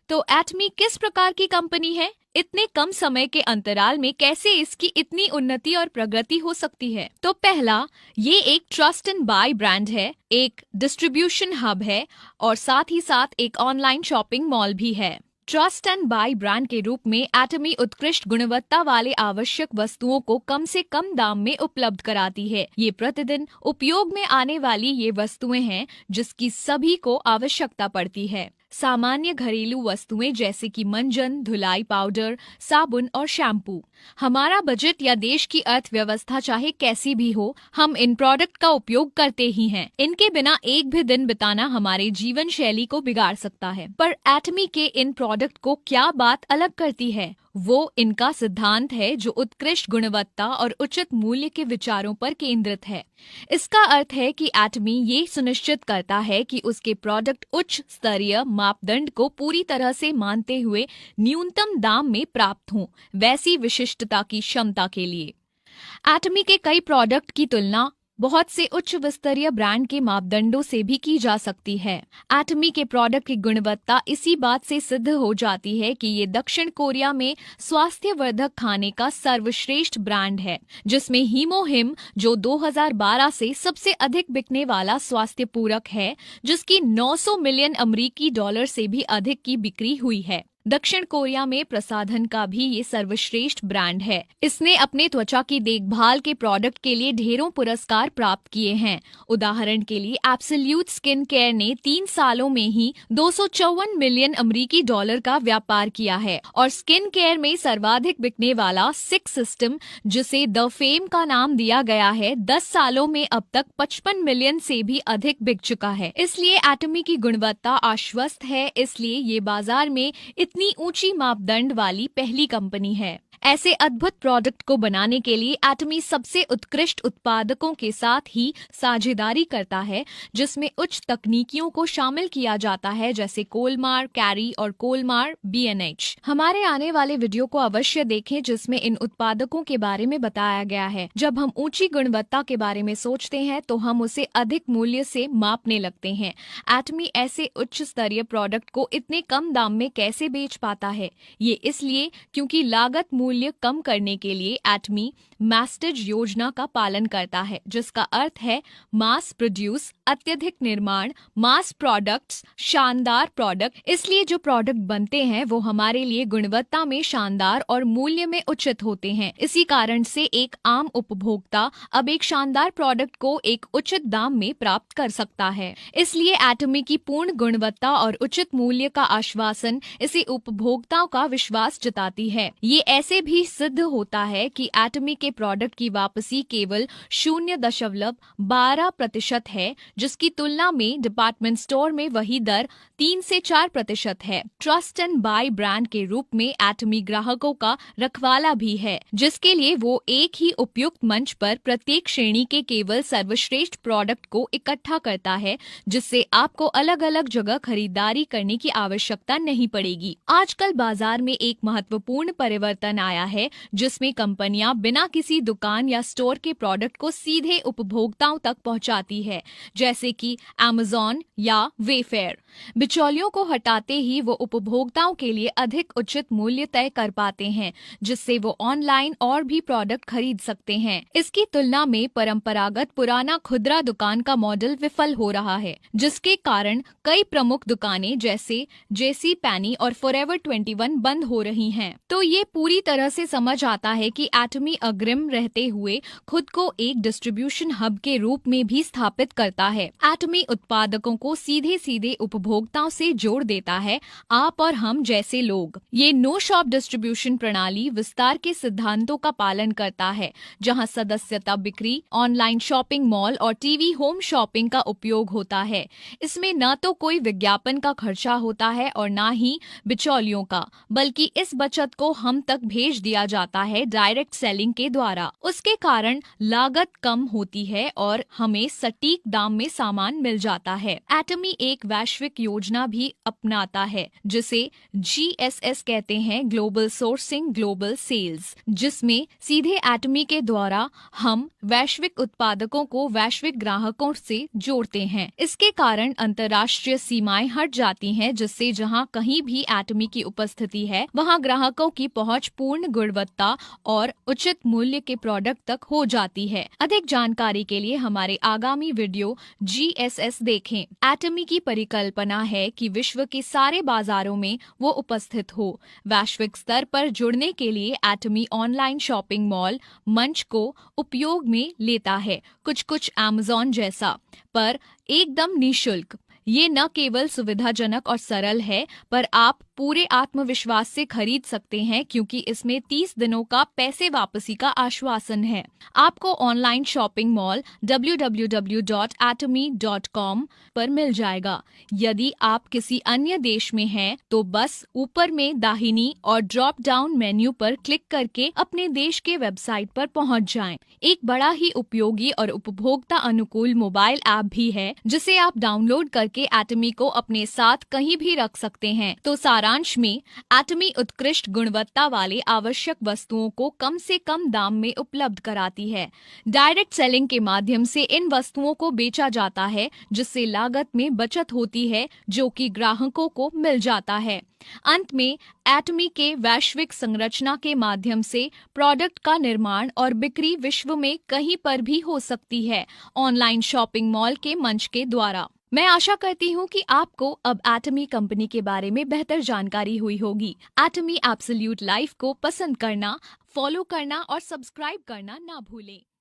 तो एटमी किस प्रकार की कंपनी है? इतने कम समय के अंतराल में कैसे इसकी इतनी उन्नति और प्रगति हो सकती है? तो पहला, ये एक ट्रस्ट एंड बाय ब्रांड है, एक डिस्ट्रीब्यूशन हब है और साथ ही साथ एक ऑनलाइन शॉपिंग मॉल भी है। ट्रस्ट एंड बाय ब्रांड के रूप में एटमी उत्कृष्ट गुणवत्ता वाले आवश्यक वस्तुओं को कम से कम दाम में उपलब्ध कराती है। ये प्रतिदिन उपयोग में आने वाली ये वस्तुएं हैं जिसकी सभी को आवश्यकता पड़ती है। सामान्य घरेलू वस्तुएं जैसे कि मंजन, धुलाई पाउडर, साबुन और शैम्पू। हमारा बजट या देश की अर्थव्यवस्था चाहे कैसी भी हो, हम इन प्रोडक्ट का उपयोग करते ही हैं। इनके बिना एक भी दिन बिताना हमारे जीवन शैली को बिगाड़ सकता है। पर एटमी के इन प्रोडक्ट को क्या बात अलग करती है? वो इनका सिद्धांत है जो उत्कृष्ट गुणवत्ता और उचित मूल्य के विचारों पर केंद्रित है। इसका अर्थ है कि एटमी ये सुनिश्चित करता है कि उसके प्रोडक्ट उच्च स्तरीय मापदंड को पूरी तरह से मानते हुए न्यूनतम दाम में प्राप्त हों, वैसी विशिष्टता की क्षमता के लिए। एटमी के कई प्रोडक्ट की तुलना बहुत से उच्च स्तरीय ब्रांड के मापदंडों से भी की जा सकती है। एटमी के प्रोडक्ट की गुणवत्ता इसी बात से सिद्ध हो जाती है कि ये दक्षिण कोरिया में स्वास्थ्यवर्धक खाने का सर्वश्रेष्ठ ब्रांड है, जिसमें हीमोहिम जो 2012 से सबसे अधिक बिकने वाला स्वास्थ्य पूरक है, जिसकी 900 मिलियन अमेरिकी डॉलर से भी अधिक की बिक्री हुई है। दक्षिण कोरिया में प्रसाधन का भी ये सर्वश्रेष्ठ ब्रांड है। इसने अपने त्वचा की देखभाल के प्रोडक्ट के लिए ढेरों पुरस्कार प्राप्त किए हैं। उदाहरण के लिए एब्सोल्यूट स्किन केयर ने 3 सालों में ही 254 मिलियन अमेरिकी डॉलर का व्यापार किया है और स्किन केयर में सर्वाधिक बिकने वाला सिक्स सिस्टम, जिसे द फेम का नाम दिया गया है, 10 सालों में अब तक 55 मिलियन से भी अधिक बिक चुका है। इसलिए एटमी की गुणवत्ता आश्वस्त है, इसलिए ये बाजार में इतनी ऊंची मापदंड वाली पहली कंपनी है। ऐसे अद्भुत प्रोडक्ट को बनाने के लिए एटमी सबसे उत्कृष्ट उत्पादकों के साथ ही साझेदारी करता है, जिसमें उच्च तकनीकियों को शामिल किया जाता है, जैसे कोलमार, कैरी और कोलमार BNH। हमारे आने वाले वीडियो को अवश्य देखें, जिसमें इन उत्पादकों के बारे में बताया गया है। जब हम ऊंची गुणवत्ता के बारे में सोचते हैं तो हम उसे अधिक मूल्य से मापने लगते हैं। एटमी ऐसे उच्च स्तरीय प्रोडक्ट को इतने कम दाम में कैसे बेच पाता है? ये इसलिए क्योंकि लागत मूल्य कम करने के लिए एटमी मैस्टेज योजना का पालन करता है, जिसका अर्थ है मास प्रोड्यूस, अत्यधिक निर्माण, मास प्रोडक्ट्स, शानदार प्रोडक्ट। इसलिए जो प्रोडक्ट बनते हैं वो हमारे लिए गुणवत्ता में शानदार और मूल्य में उचित होते हैं। इसी कारण से एक आम उपभोक्ता अब एक शानदार प्रोडक्ट को एक उचित दाम में प्राप्त कर सकता है। इसलिए एटमी की पूर्ण गुणवत्ता और उचित मूल्य का आश्वासन इसे उपभोक्ताओं का विश्वास जताती है। ये ऐसे भी सिद्ध होता है कि एटमी के प्रोडक्ट की वापसी केवल 0.12% है, जिसकी तुलना में डिपार्टमेंट स्टोर में वही दर 3 से 4% है। ट्रस्ट एंड बाय ब्रांड के रूप में एटमी ग्राहकों का रखवाला भी है, जिसके लिए वो एक ही उपयुक्त मंच पर प्रत्येक श्रेणी के केवल सर्वश्रेष्ठ प्रोडक्ट को इकट्ठा करता है, जिससे आपको अलग अलग जगह खरीदारी करने की आवश्यकता नहीं पड़ेगी। आजकल बाजार में एक महत्वपूर्ण परिवर्तन आया है, जिसमें कंपनियां बिना किसी दुकान या स्टोर के प्रोडक्ट को सीधे उपभोक्ताओं तक पहुंचाती है, जैसे कि Amazon या वेफेयर। बिचौलियों को हटाते ही वो उपभोक्ताओं के लिए अधिक उचित मूल्य तय कर पाते हैं, जिससे वो ऑनलाइन और भी प्रोडक्ट खरीद सकते हैं। इसकी तुलना में परंपरागत पुराना खुदरा दुकान का मॉडल विफल हो रहा है, जिसके कारण कई प्रमुख दुकानें जैसे JC Penney और Forever 21 बंद हो रही हैं। तो ये पूरी तरह से समझ आता है कि एटमी अग्रिम रहते हुए खुद को एक डिस्ट्रीब्यूशन हब के रूप में भी स्थापित करता है। एटमी उत्पादकों को सीधे सीधे उपभोक्ताओं से जोड़ देता है, आप और हम जैसे लोग। ये नो शॉप डिस्ट्रीब्यूशन प्रणाली विस्तार के सिद्धांतों का पालन करता है, जहां सदस्यता बिक्री, ऑनलाइन शॉपिंग मॉल और टीवी होम शॉपिंग का उपयोग होता है। इसमें न तो कोई विज्ञापन का खर्चा होता है और न ही बिचौलियों का, बल्कि इस बचत को हम तक भेज दिया जाता है डायरेक्ट सेलिंग के द्वारा। उसके कारण लागत कम होती है और हमें सटीक दाम में में सामान मिल जाता है। एटमी एक वैश्विक योजना भी अपनाता है जिसे GSS कहते हैं, ग्लोबल सोर्सिंग ग्लोबल सेल्स, जिसमें सीधे एटमी के द्वारा हम वैश्विक उत्पादकों को वैश्विक ग्राहकों से जोड़ते हैं। इसके कारण अंतर्राष्ट्रीय सीमाएं हट जाती हैं, जिससे जहां कहीं भी एटमी की उपस्थिति है वहां ग्राहकों की पहुंच पूर्ण गुणवत्ता और उचित मूल्य के प्रोडक्ट तक हो जाती है। अधिक जानकारी के लिए हमारे आगामी वीडियो GSS देखें। एटमी की परिकल्पना है कि विश्व के सारे बाजारों में वो उपस्थित हो। वैश्विक स्तर पर जुड़ने के लिए एटमी ऑनलाइन शॉपिंग मॉल मंच को उपयोग में लेता है, कुछ Amazon जैसा, पर एकदम निःशुल्क। ये न केवल सुविधाजनक और सरल है, पर आप पूरे आत्मविश्वास से खरीद सकते हैं क्योंकि इसमें 30 दिनों का पैसे वापसी का आश्वासन है। आपको ऑनलाइन शॉपिंग मॉल www.atomy.com पर मिल जाएगा। यदि आप किसी अन्य देश में हैं, तो बस ऊपर में दाहिनी और ड्रॉप डाउन मेन्यू पर क्लिक करके अपने देश के वेबसाइट पर पहुंच जाएं। एक बड़ा ही उपयोगी और उपभोक्ता अनुकूल मोबाइल ऐप भी है जिसे आप डाउनलोड करके एटमी को अपने साथ कहीं भी रख सकते हैं। तो सारांश में, एटमी उत्कृष्ट गुणवत्ता वाले आवश्यक वस्तुओं को कम से कम दाम में उपलब्ध कराती है। डायरेक्ट सेलिंग के माध्यम से इन वस्तुओं को बेचा जाता है, जिससे लागत में बचत होती है जो कि ग्राहकों को मिल जाता है। अंत में, एटमी के वैश्विक संरचना के माध्यम से प्रोडक्ट का निर्माण और बिक्री विश्व में कहीं पर भी हो सकती है, ऑनलाइन शॉपिंग मॉल के मंच के द्वारा। मैं आशा करती हूँ कि आपको अब एटमी कंपनी के बारे में बेहतर जानकारी हुई होगी। एटमी एब्सोल्यूट लाइफ को पसंद करना, फॉलो करना और सब्सक्राइब करना ना भूलें।